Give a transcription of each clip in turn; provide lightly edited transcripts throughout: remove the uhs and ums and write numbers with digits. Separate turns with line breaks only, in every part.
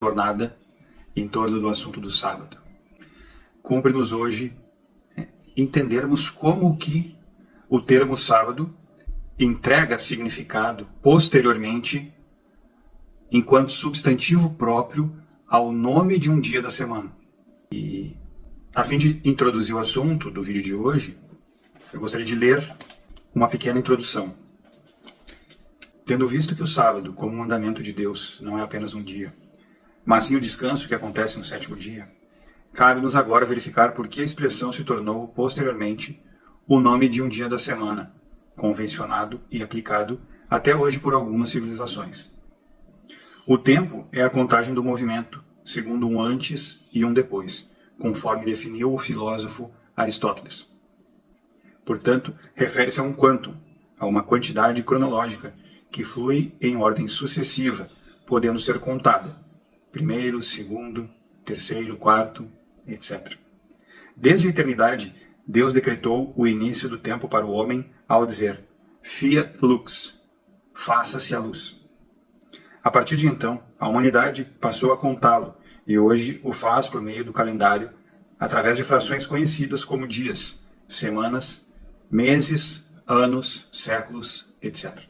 jornada em torno do assunto do sábado. Cumpre-nos hoje entendermos como que o termo sábado entrega significado posteriormente enquanto substantivo próprio ao nome de um dia da semana. E a fim de introduzir o assunto do vídeo de hoje, eu gostaria de ler uma pequena introdução. Tendo visto que o sábado, como um mandamento de Deus, não é apenas um dia, mas sim o descanso que acontece no sétimo dia, cabe-nos agora verificar por que a expressão se tornou, posteriormente, o nome de um dia da semana, convencionado e aplicado até hoje por algumas civilizações. O tempo é a contagem do movimento, segundo um antes e um depois, conforme definiu o filósofo Aristóteles. Portanto, refere-se a um quantum, a uma quantidade cronológica que flui em ordem sucessiva, podendo ser contada, primeiro, segundo, terceiro, quarto, etc. Desde a eternidade, Deus decretou o início do tempo para o homem ao dizer Fiat lux, faça-se a luz. A partir de então, a humanidade passou a contá-lo e hoje o faz por meio do calendário, através de frações conhecidas como dias, semanas, meses, anos, séculos, etc.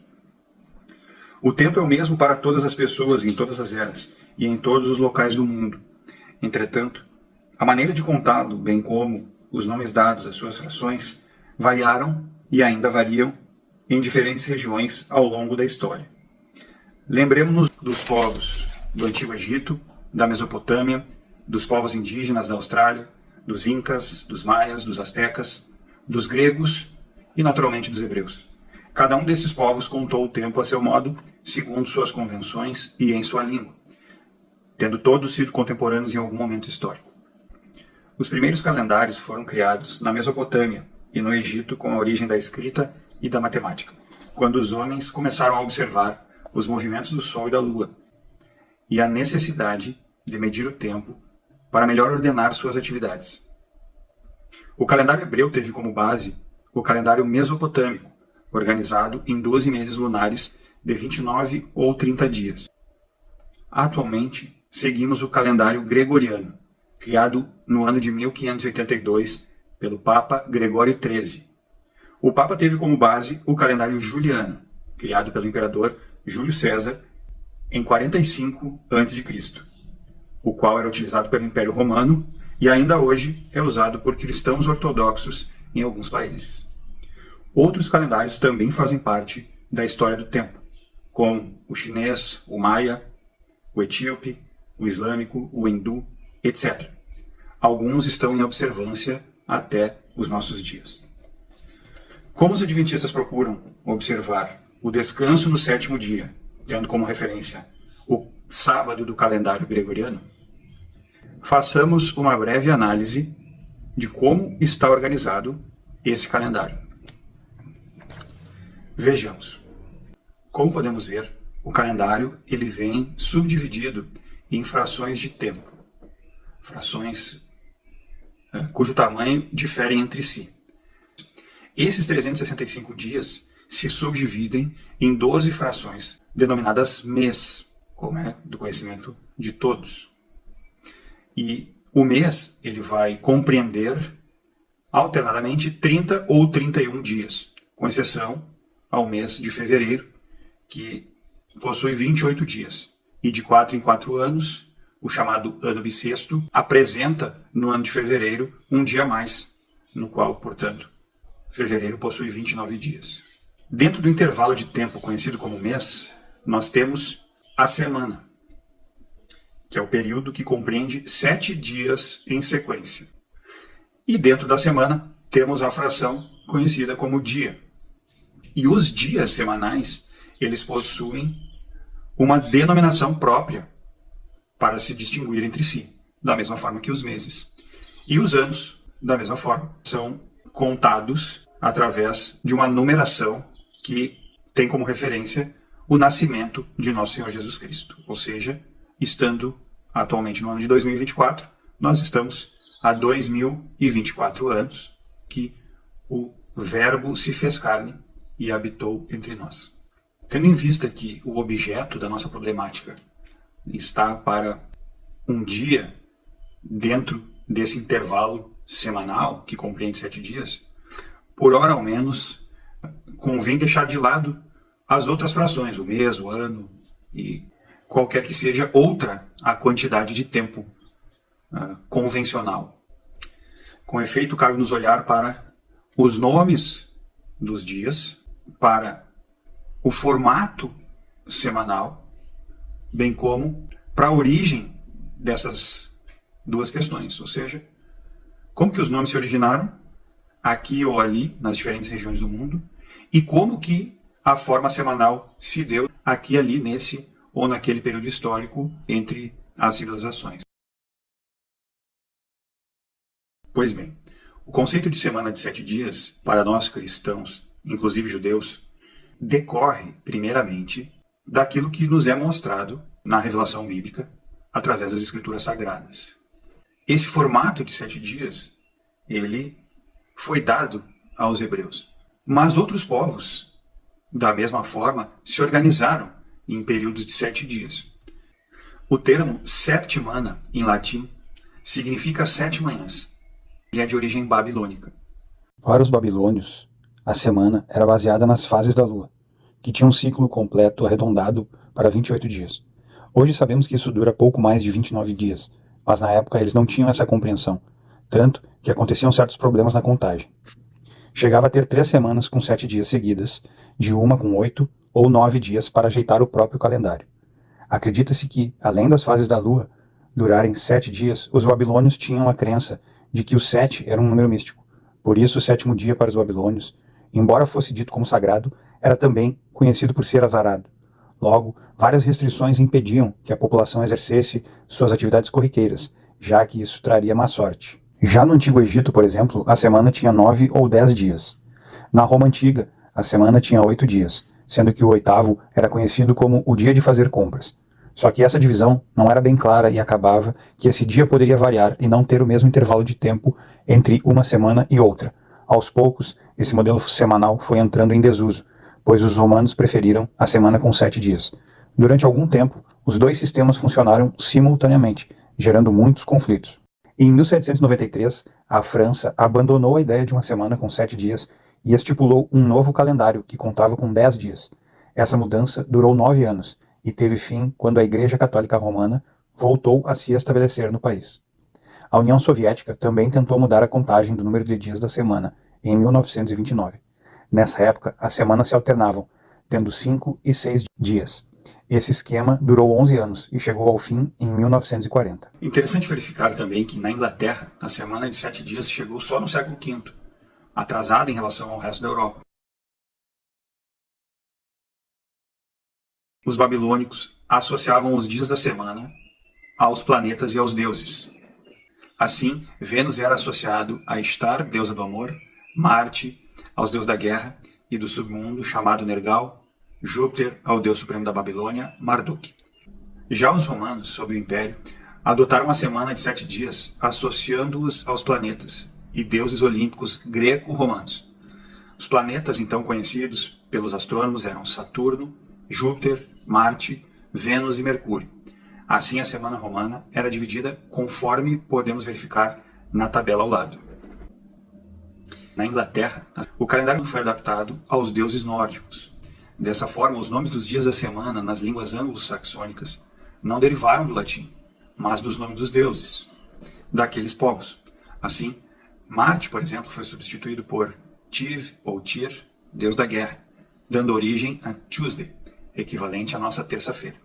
O tempo é o mesmo para todas as pessoas em todas as eras e em todos os locais do mundo. Entretanto, a maneira de contá-lo, bem como os nomes dados às suas frações, variaram e ainda variam em diferentes regiões ao longo da história. Lembremos-nos dos povos do Antigo Egito, da Mesopotâmia, dos povos indígenas da Austrália, dos Incas, dos Maias, dos Astecas, dos gregos e, naturalmente, dos hebreus. Cada um desses povos contou o tempo a seu modo, segundo suas convenções e em sua língua, tendo todos sido contemporâneos em algum momento histórico. Os primeiros calendários foram criados na Mesopotâmia e no Egito com a origem da escrita e da matemática, quando os homens começaram a observar os movimentos do Sol e da Lua e a necessidade de medir o tempo para melhor ordenar suas atividades. O calendário hebreu teve como base o calendário mesopotâmico, organizado em 12 meses lunares de 29 ou 30 dias. Atualmente, seguimos o calendário gregoriano, criado no ano de 1582 pelo Papa Gregório XIII. O Papa teve como base o calendário juliano, criado pelo imperador Júlio César em 45 a.C., o qual era utilizado pelo Império Romano e ainda hoje é usado por cristãos ortodoxos em alguns países. Outros calendários também fazem parte da história do tempo, como o chinês, o maia, o etíope, o islâmico, o hindu, etc. Alguns estão em observância até os nossos dias. Como os adventistas procuram observar o descanso no sétimo dia, tendo como referência o sábado do calendário gregoriano, façamos uma breve análise de como está organizado esse calendário. Vejamos. Como podemos ver, o calendário ele vem subdividido em frações de tempo, frações cujo tamanho difere entre si. Esses 365 dias se subdividem em 12 frações, denominadas mês, como é do conhecimento de todos. E o mês ele vai compreender alternadamente 30 ou 31 dias, com exceção ao mês de fevereiro, que possui 28 dias. E de 4 em 4 anos, o chamado ano bissexto apresenta no ano de fevereiro um dia a mais, no qual, portanto, fevereiro possui 29 dias. Dentro do intervalo de tempo conhecido como mês, nós temos a semana, que é o período que compreende 7 dias em sequência. E dentro da semana temos a fração conhecida como dia. E os dias semanais, eles possuem uma denominação própria para se distinguir entre si, da mesma forma que os meses. E os anos, da mesma forma, são contados através de uma numeração que tem como referência o nascimento de nosso Senhor Jesus Cristo. Ou seja, estando atualmente no ano de 2024, nós estamos há 2024 anos que o Verbo se fez carne e habitou entre nós. Tendo em vista que o objeto da nossa problemática está para um dia dentro desse intervalo semanal, que compreende 7 dias, por hora ao menos, convém deixar de lado as outras frações, o mês, o ano e qualquer que seja outra a quantidade de tempo convencional. Com efeito, cabe nos olhar para os nomes dos dias, para o formato semanal, bem como para a origem dessas duas questões, ou seja, como que os nomes se originaram aqui ou ali, nas diferentes regiões do mundo, e como que a forma semanal se deu aqui e ali, nesse ou naquele período histórico entre as civilizações. Pois bem, o conceito de semana de 7 dias, para nós cristãos, inclusive judeus, decorre, primeiramente, daquilo que nos é mostrado na revelação bíblica através das escrituras sagradas. Esse formato de 7 dias, ele foi dado aos hebreus. Mas outros povos, da mesma forma, se organizaram em períodos de 7 dias. O termo septimana, em latim, significa 7 manhãs. Ele é de origem babilônica.
Para os babilônios, a semana era baseada nas fases da lua, que tinha um ciclo completo arredondado para 28 dias. Hoje sabemos que isso dura pouco mais de 29 dias, mas na época eles não tinham essa compreensão, tanto que aconteciam certos problemas na contagem. Chegava a ter 3 semanas com 7 dias seguidas, de uma com 8 ou 9 dias para ajeitar o próprio calendário. Acredita-se que, além das fases da lua durarem 7 dias, os babilônios tinham a crença de que o 7 era um número místico. Por isso, o 7º dia para os babilônios, embora fosse dito como sagrado, era também conhecido por ser azarado. Logo, várias restrições impediam que a população exercesse suas atividades corriqueiras, já que isso traria má sorte. Já no Antigo Egito, por exemplo, a semana tinha 9 ou 10 dias. Na Roma Antiga, a semana tinha 8 dias, sendo que o 8º era conhecido como o dia de fazer compras. Só que essa divisão não era bem clara e acabava que esse dia poderia variar e não ter o mesmo intervalo de tempo entre uma semana e outra. Aos poucos, esse modelo semanal foi entrando em desuso, pois os romanos preferiram a semana com 7 dias. Durante algum tempo, os dois sistemas funcionaram simultaneamente, gerando muitos conflitos. Em 1793, a França abandonou a ideia de uma semana com 7 dias e estipulou um novo calendário que contava com 10 dias. Essa mudança durou 9 anos e teve fim quando a Igreja Católica Romana voltou a se estabelecer no país. A União Soviética também tentou mudar a contagem do número de dias da semana, em 1929. Nessa época, as semanas se alternavam, tendo 5 e 6 dias. Esse esquema durou 11 anos e chegou ao fim em 1940.
Interessante verificar também que na Inglaterra, a semana de 7 dias chegou só no século V, atrasada em relação ao resto da Europa. Os babilônicos associavam os dias da semana aos planetas e aos deuses. Assim, Vênus era associado a Estar, deusa do amor, Marte, aos deuses da guerra e do submundo, chamado Nergal, Júpiter, ao deus supremo da Babilônia, Marduk. Já os romanos, sob o Império, adotaram a semana de 7 dias, associando-os aos planetas e deuses olímpicos greco-romanos. Os planetas então conhecidos pelos astrônomos eram Saturno, Júpiter, Marte, Vênus e Mercúrio. Assim, a semana romana era dividida conforme podemos verificar na tabela ao lado. Na Inglaterra, o calendário foi adaptado aos deuses nórdicos. Dessa forma, os nomes dos dias da semana nas línguas anglo-saxônicas não derivaram do latim, mas dos nomes dos deuses, daqueles povos. Assim, Marte, por exemplo, foi substituído por Tiv ou Tyr, deus da guerra, dando origem a Tuesday, equivalente à nossa terça-feira.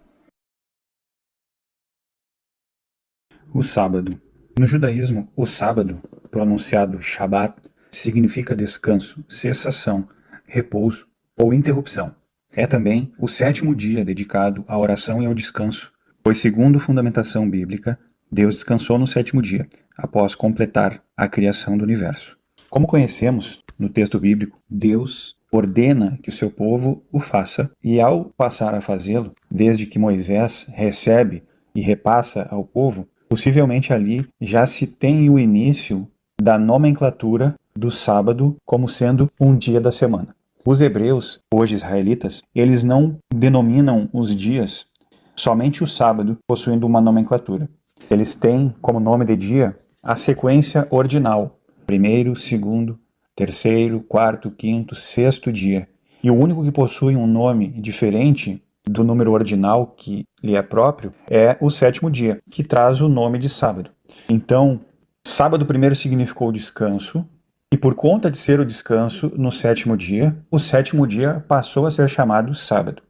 O sábado. No judaísmo, o sábado, pronunciado Shabbat, significa descanso, cessação, repouso ou interrupção. É também o 7º dia dedicado à oração e ao descanso, pois, segundo fundamentação bíblica, Deus descansou no 7º dia, após completar a criação do universo. Como conhecemos no texto bíblico, Deus ordena que o seu povo o faça, e ao passar a fazê-lo, desde que Moisés recebe e repassa ao povo, possivelmente ali já se tem o início da nomenclatura do sábado como sendo um dia da semana. Os hebreus, hoje israelitas, eles não denominam os dias, somente o sábado possuindo uma nomenclatura. Eles têm como nome de dia a sequência ordinal: primeiro, segundo, terceiro, quarto, quinto, sexto dia. E o único que possui um nome diferente do número ordinal que lhe é próprio é o sétimo dia, que traz o nome de sábado. Então, sábado primeiro significou descanso, e por conta de ser o descanso no sétimo dia, o sétimo dia passou a ser chamado sábado.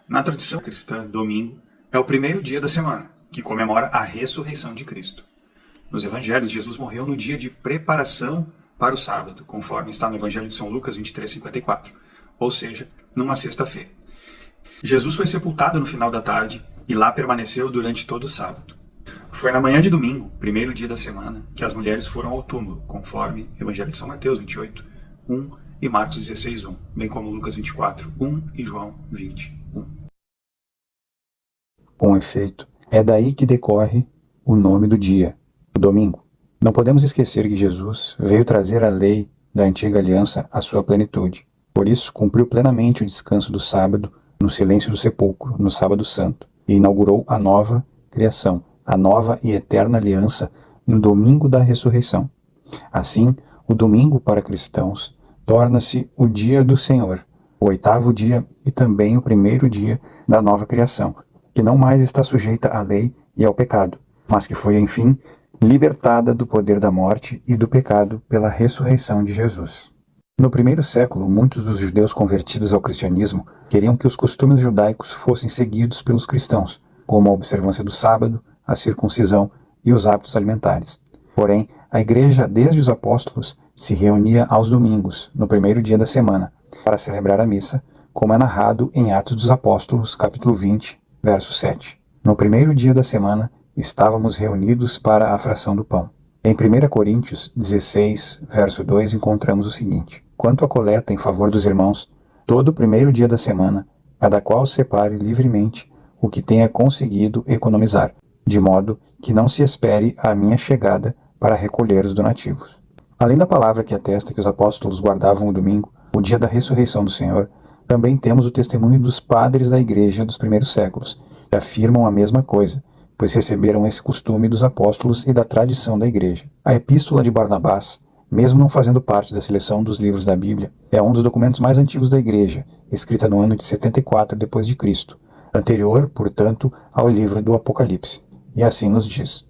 Na tradição cristã, domingo é o primeiro dia da semana, que comemora a ressurreição de Cristo. Nos evangelhos, Jesus morreu no dia de preparação para o sábado, conforme está no Evangelho de São Lucas 23:54, ou seja, numa sexta-feira. Jesus foi sepultado no final da tarde e lá permaneceu durante todo o sábado. Foi na manhã de domingo, primeiro dia da semana, que as mulheres foram ao túmulo, conforme Evangelho de São Mateus 28:1 e Marcos 16:1, bem como Lucas 24:1 e João 20:1.
Com efeito, é daí que decorre o nome do dia, o domingo. Não podemos esquecer que Jesus veio trazer a lei da antiga aliança à sua plenitude. Por isso, cumpriu plenamente o descanso do sábado no silêncio do sepulcro, no sábado santo, e inaugurou a nova criação, a nova e eterna aliança no domingo da ressurreição. Assim, o domingo para cristãos torna-se o dia do Senhor, o oitavo dia e também o primeiro dia da nova criação, que não mais está sujeita à lei e ao pecado, mas que foi, enfim, libertada do poder da morte e do pecado pela ressurreição de Jesus. No primeiro século, muitos dos judeus convertidos ao cristianismo queriam que os costumes judaicos fossem seguidos pelos cristãos, como a observância do sábado, a circuncisão e os hábitos alimentares. Porém, a igreja, desde os apóstolos, se reunia aos domingos, no primeiro dia da semana, para celebrar a missa, como é narrado em Atos dos Apóstolos, capítulo 20, verso 7. No primeiro dia da semana, estávamos reunidos para a fração do pão. Em 1 Coríntios 16, verso 2, encontramos o seguinte: quanto à coleta em favor dos irmãos, todo o primeiro dia da semana, cada qual separe livremente o que tenha conseguido economizar, de modo que não se espere a minha chegada para recolher os donativos. Além da palavra que atesta que os apóstolos guardavam o domingo, o dia da ressurreição do Senhor, também temos o testemunho dos padres da igreja dos primeiros séculos, que afirmam a mesma coisa, pois receberam esse costume dos apóstolos e da tradição da igreja. A Epístola de Barnabás, mesmo não fazendo parte da seleção dos livros da Bíblia, é um dos documentos mais antigos da igreja, escrita no ano de 74 d.C., anterior, portanto, ao livro do Apocalipse. E assim nos diz: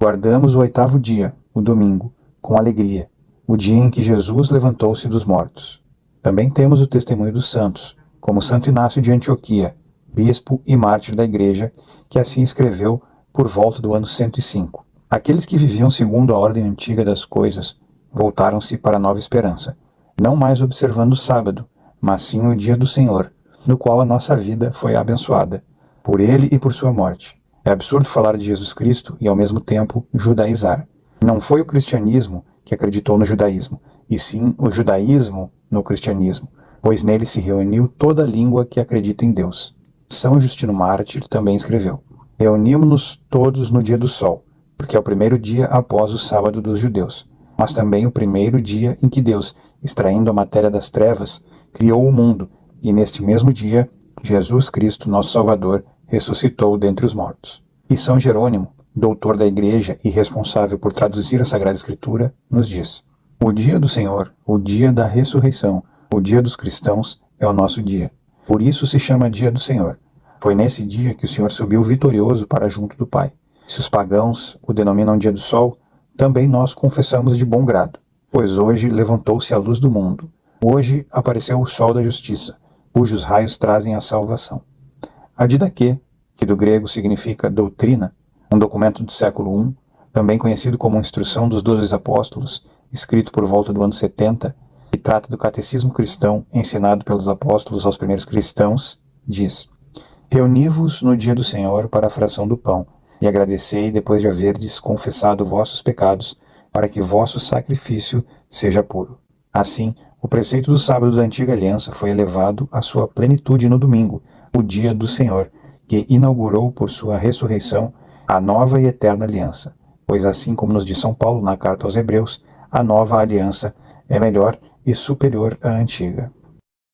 guardamos o oitavo dia, o domingo, com alegria, o dia em que Jesus levantou-se dos mortos. Também temos o testemunho dos santos, como Santo Inácio de Antioquia, bispo e mártir da igreja, que assim escreveu por volta do ano 105. Aqueles que viviam segundo a ordem antiga das coisas voltaram-se para a nova esperança, não mais observando o sábado, mas sim o dia do Senhor, no qual a nossa vida foi abençoada, por ele e por sua morte. É absurdo falar de Jesus Cristo e, ao mesmo tempo, judaizar. Não foi o cristianismo que acreditou no judaísmo, e sim o judaísmo no cristianismo, pois nele se reuniu toda a língua que acredita em Deus. São Justino Mártir também escreveu: reunimos-nos todos no dia do sol, porque é o primeiro dia após o sábado dos judeus, mas também o primeiro dia em que Deus, extraindo a matéria das trevas, criou o mundo, e neste mesmo dia, Jesus Cristo, nosso Salvador, ressuscitou dentre os mortos. E São Jerônimo, doutor da Igreja e responsável por traduzir a Sagrada Escritura, nos diz: o dia do Senhor, o dia da ressurreição, o dia dos cristãos, é o nosso dia. Por isso se chama dia do Senhor. Foi nesse dia que o Senhor subiu vitorioso para junto do Pai. Se os pagãos o denominam dia do sol, também nós confessamos de bom grado, pois hoje levantou-se a luz do mundo. Hoje apareceu o sol da justiça, cujos raios trazem a salvação. A didaquê, que do grego significa doutrina, um documento do século I, também conhecido como Instrução dos 12 Apóstolos, escrito por volta do ano 70, que trata do catecismo cristão ensinado pelos apóstolos aos primeiros cristãos, diz: Reuni-vos no dia do Senhor para a fração do pão, e agradecei depois de haverdes confessado vossos pecados, para que vosso sacrifício seja puro. Assim, o preceito do sábado da antiga aliança foi elevado à sua plenitude no domingo, o dia do Senhor, que inaugurou por sua ressurreição a nova e eterna aliança. Pois assim como nos diz São Paulo na carta aos Hebreus, a nova aliança é melhor e superior à antiga.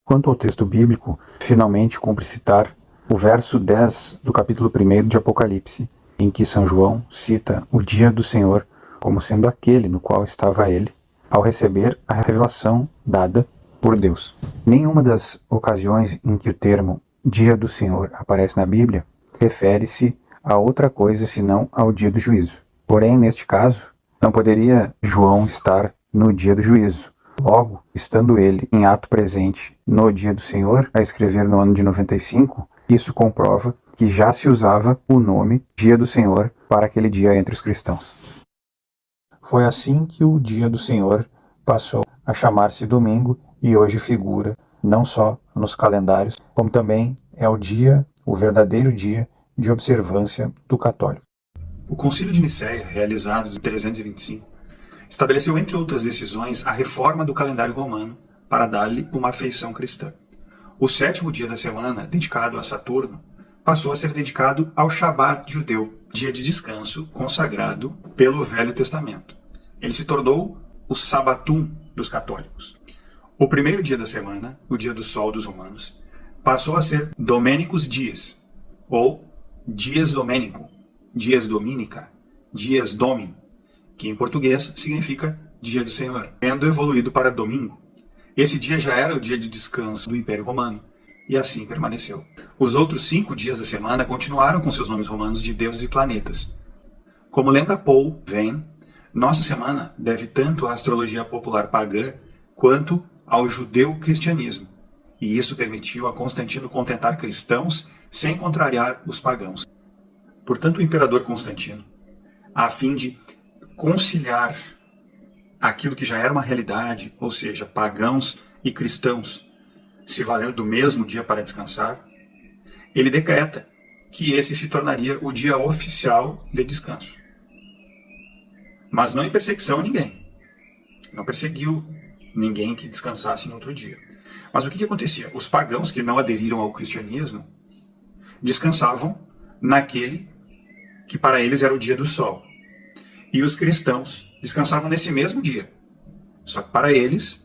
Quanto ao texto bíblico, finalmente cumpre citar o verso 10 do capítulo 1 de Apocalipse, em que São João cita o dia do Senhor como sendo aquele no qual estava ele, ao receber a revelação dada por Deus. Nenhuma das ocasiões em que o termo dia do Senhor aparece na Bíblia refere-se a outra coisa senão ao dia do juízo. Porém, neste caso, não poderia João estar no dia do juízo. Logo, estando ele em ato presente no dia do Senhor, a escrever no ano de 95, isso comprova que já se usava o nome dia do Senhor para aquele dia entre os cristãos. Foi assim que o dia do Senhor passou a chamar-se domingo e hoje figura não só nos calendários, como também é o verdadeiro dia de observância do católico.
O Concílio de Nicéia, realizado em 325, estabeleceu, entre outras decisões, a reforma do calendário romano para dar-lhe uma afeição cristã. O 7º dia da semana, dedicado a Saturno, passou a ser dedicado ao Shabat judeu, dia de descanso consagrado pelo Velho Testamento. Ele se tornou o Sabatum dos católicos. O primeiro dia da semana, o dia do sol dos romanos, passou a ser Domenicus Dies, ou Dies Domenico, Dies Dominica, Dies Domini, que em português significa Dia do Senhor, tendo evoluído para domingo. Esse dia já era o dia de descanso do Império Romano, e assim permaneceu. Os outros 5 dias da semana continuaram com seus nomes romanos de deuses e planetas. Como lembra Paul Venn, nossa semana deve tanto à astrologia popular pagã quanto ao judeu-cristianismo, e isso permitiu a Constantino contentar cristãos sem contrariar os pagãos. Portanto, o imperador Constantino, a fim de conciliar aquilo que já era uma realidade, ou seja, pagãos e cristãos se valendo do mesmo dia para descansar, ele decreta que esse se tornaria o dia oficial de descanso. Mas não em perseguição a ninguém. Não perseguiu ninguém que descansasse no outro dia. Mas o que acontecia? Os pagãos que não aderiram ao cristianismo descansavam naquele que para eles era o dia do sol. E os cristãos descansavam nesse mesmo dia. Só que para eles,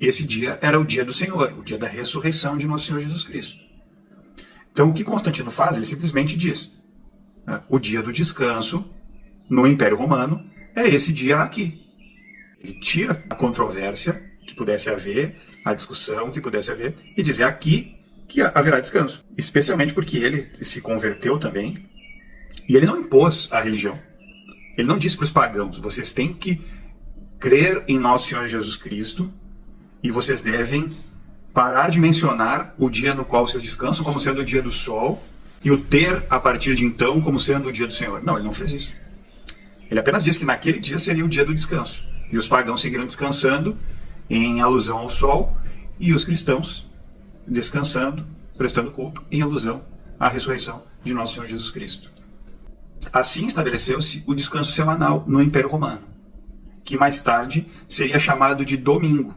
esse dia era o dia do Senhor, o dia da ressurreição de nosso Senhor Jesus Cristo. Então o que Constantino faz? Ele simplesmente diz: o dia do descanso no Império Romano é esse dia aqui. Ele tira a controvérsia que pudesse haver, a discussão que pudesse haver, e diz: é aqui que haverá descanso. Especialmente porque ele se converteu também, e ele não impôs a religião. Ele não disse para os pagãos: vocês têm que crer em nosso Senhor Jesus Cristo, e vocês devem parar de mencionar o dia no qual vocês descansam como sendo o dia do sol, e o ter, a partir de então, como sendo o dia do Senhor. Não, ele não fez isso. Ele apenas disse que naquele dia seria o dia do descanso. E os pagãos seguiram descansando, em alusão ao sol, e os cristãos descansando, prestando culto, em alusão à ressurreição de nosso Senhor Jesus Cristo. Assim estabeleceu-se o descanso semanal no Império Romano, que mais tarde seria chamado de domingo.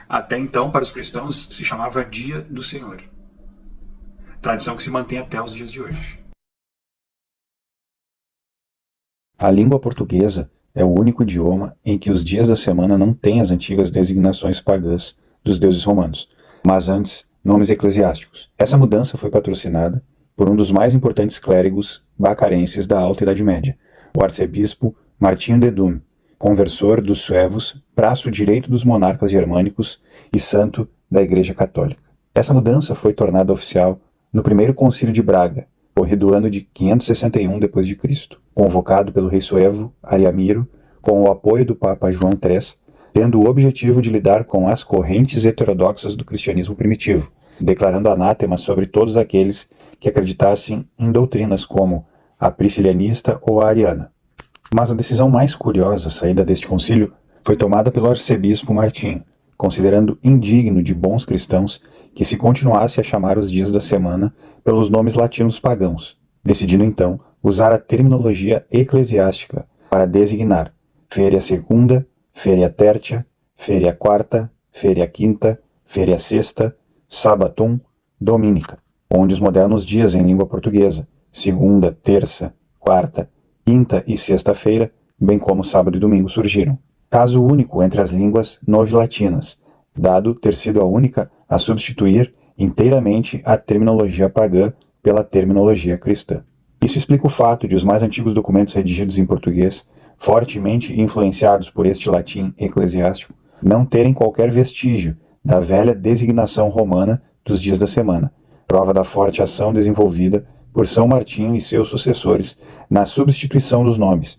Até então, para os cristãos, se chamava Dia do Senhor. Tradição que se mantém até os dias de hoje.
A língua portuguesa é o único idioma em que os dias da semana não têm as antigas designações pagãs dos deuses romanos, mas antes nomes eclesiásticos. Essa mudança foi patrocinada por um dos mais importantes clérigos bacarenses da Alta Idade Média, o arcebispo Martinho de Dume, conversor dos suevos, braço direito dos monarcas germânicos e santo da Igreja Católica. Essa mudança foi tornada oficial No primeiro concílio de Braga, ocorrido ano de 561 d.C., convocado pelo rei suevo Ariamiro, com o apoio do Papa João III, tendo o objetivo de lidar com as correntes heterodoxas do cristianismo primitivo, declarando anátema sobre todos aqueles que acreditassem em doutrinas como a priscilianista ou a ariana. Mas a decisão mais curiosa saída deste concílio foi tomada pelo arcebispo Martinho, considerando indigno de bons cristãos que se continuasse a chamar os dias da semana pelos nomes latinos pagãos, decidindo então usar a terminologia eclesiástica para designar Feria Segunda, Feria Tertia, Feria Quarta, Feria Quinta, Feria Sexta, Sabatum, Dominica, onde os modernos dias em língua portuguesa, segunda, terça, quarta, quinta e sexta-feira, bem como sábado e domingo surgiram. Caso único entre as línguas novilatinas, dado ter sido a única a substituir inteiramente a terminologia pagã pela terminologia cristã. Isso explica o fato de os mais antigos documentos redigidos em português, fortemente influenciados por este latim eclesiástico, não terem qualquer vestígio da velha designação romana dos dias da semana, prova da forte ação desenvolvida por São Martinho e seus sucessores na substituição dos nomes.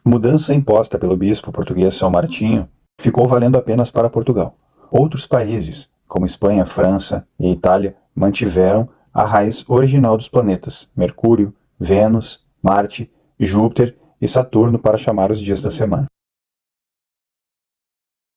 Mudança imposta pelo bispo português São Martinho ficou valendo apenas para Portugal. Outros países, como Espanha, França e Itália, mantiveram a raiz original dos planetas, Mercúrio, Vênus, Marte, Júpiter e Saturno para chamar os dias da semana.